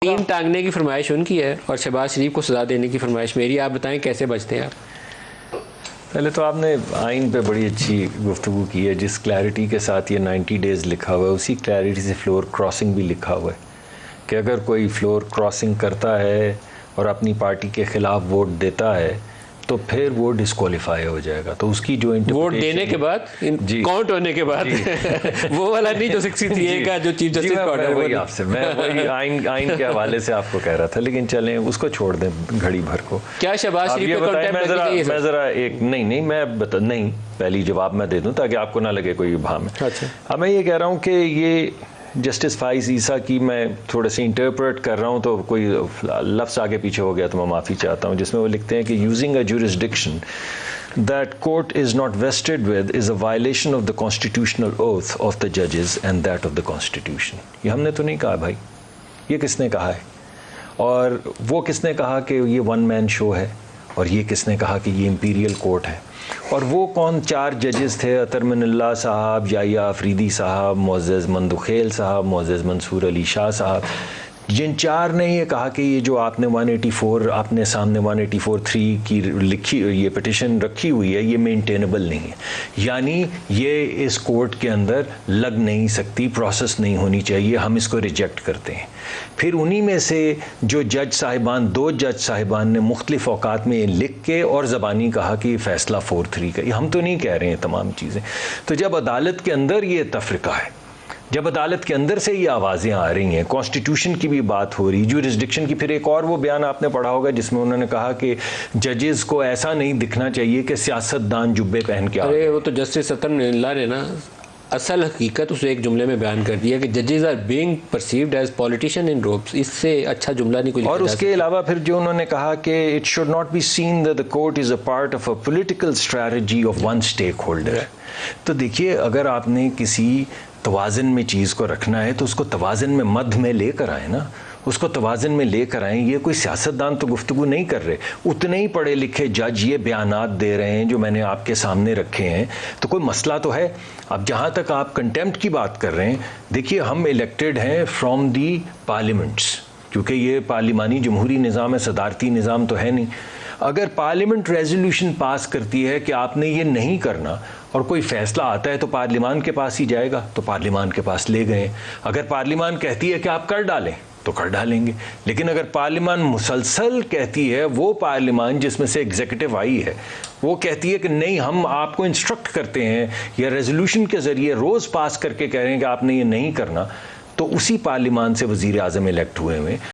Team टांगने की फरमाइश उनकी है और शहबाज शरीफ को सजा देने की फरमाइश मेरी। आप बताएं कैसे बचते हैं आप? पहले तो आपने आइन पे बड़ी अच्छी गुफ्तगू की है। जिस क्लैरिटी के साथ ये 90 डेज़ लिखा हुआ है उसी क्लैरिटी से फ्लोर क्रॉसिंग भी लिखा हुआ है कि अगर कोई फ्लोर क्रॉसिंग करता है और अपनी पार्टी के ख़िलाफ़ वोट देता है तो फिर वो डिस्क्वालीफाई हो जाएगा। तो उसकी जो वोट देने के बाद, काउंट होने के बाद वो वाला नहीं जो 63 का जो चीफ जस्टिस का ऑर्डर। वही आपसे मैं वही आइन के हवाले से आपको कह रहा था, लेकिन चलें उसको छोड़ दें घड़ी भर को। क्या शहबाज शरीफ पे मैं ज़रा एक नहीं मैं बता नहीं पहली जवाब मैं दे दूं ताकि आपको ना लगे कोई भाव में। अच्छा, अब मैं ये कह रहा हूँ कि ये जस्टिस फाइज ईसा की मैं थोड़े से इंटरप्रेट कर रहा हूँ तो कोई लफ्ज़ आगे पीछे हो गया तो मैं माफ़ी चाहता हूँ, जिसमें वो लिखते हैं कि using a jurisdiction that court is not vested with is a violation of the constitutional oath of the judges and that of the constitution। ये हमने तो नहीं कहा भाई, ये किसने कहा है? और वो किसने कहा कि ये वन मैन शो है? और ये किसने कहा कि ये इंपीरियल कोर्ट है? और वो कौन चार जजेस थे? अतर मिनल्ला साहब, याया अफरीदी साहब, मोअज़्ज़ज़ मंदुखेल साहब, मोअज़्ज़ज़ मंसूर अली शाह साहब, जिन चार ने ये कहा कि ये जो आपने 184 आपने सामने 184(3) की लिखी ये पिटिशन रखी हुई है ये मेंटेनेबल नहीं है, यानी ये इस कोर्ट के अंदर लग नहीं सकती, प्रोसेस नहीं होनी चाहिए, हम इसको रिजेक्ट करते हैं। फिर उन्हीं में से जो जज साहिबान, दो जज साहिबान ने मुख्तलिफ औकात में लिख के और ज़बानी कहा कि फैसला 4-3 का, हम तो नहीं कह रहे हैं तमाम चीज़ें। तो जब अदालत के अंदर ये तफरीका है, जब अदालत के अंदर से ये आवाज़ें आ रही हैं, कॉन्स्टिट्यूशन की भी बात हो रही, जुरिसडिक्शन की, फिर एक और वो बयान आपने पढ़ा होगा जिसमें उन्होंने कहा कि जजेस को ऐसा नहीं दिखना चाहिए कि सियासतदान जुब्बे पहन के। अरे वो तो जस्टिस अतर मिनल्ला ने ना असल हकीकत उसे एक जुमले में बयान कर दिया कि जजेस are being perceived as politician in robes. इससे अच्छा जुमला नहीं कोई। और उसके अलावा फिर जो उन्होंने कहा कि it should not be seen that the court is a part of a political strategy of one stakeholder. तो देखिए, अगर आपने किसी तवाज़न में चीज़ को रखना है तो उसको तवाज़न में मध्य में लेकर आए ना, उसको तवाज़न में लेकर आएँ। ये कोई सियासतदान तो गुफ्तगू नहीं कर रहे, उतने ही पढ़े लिखे जज ये बयानात दे रहे हैं जो मैंने आपके सामने रखे हैं, तो कोई मसला तो है। अब जहाँ तक आप कंटेम्प्ट की बात कर रहे हैं, देखिए हम इलेक्टेड हैं फ्रॉम दी पार्लियामेंट्स, क्योंकि ये पार्लिमानी जमहूरी निज़ाम है, सदारती निज़ाम तो है नहीं। अगर पार्लियामेंट रेजोल्यूशन पास करती है कि आपने ये नहीं करना और कोई फ़ैसला आता है तो पार्लियामान के पास ही जाएगा, तो पार्लियामान के पास ले गए। अगर पार्लियामान कहती है कि आप कर डालें तो कर डालेंगे, लेकिन अगर पार्लियामान मुसलसल कहती है, वो पार्लियामान जिसमें से एग्जीक्यूटिव आई है वो कहती है कि नहीं हम आपको इंस्ट्रक्ट करते हैं या रेजोल्यूशन के ज़रिए रोज़ पास करके कह रहे हैं कि आपने ये नहीं करना, तो उसी पार्लियामान से वज़ीर आज़म इलेक्ट हुए हैं।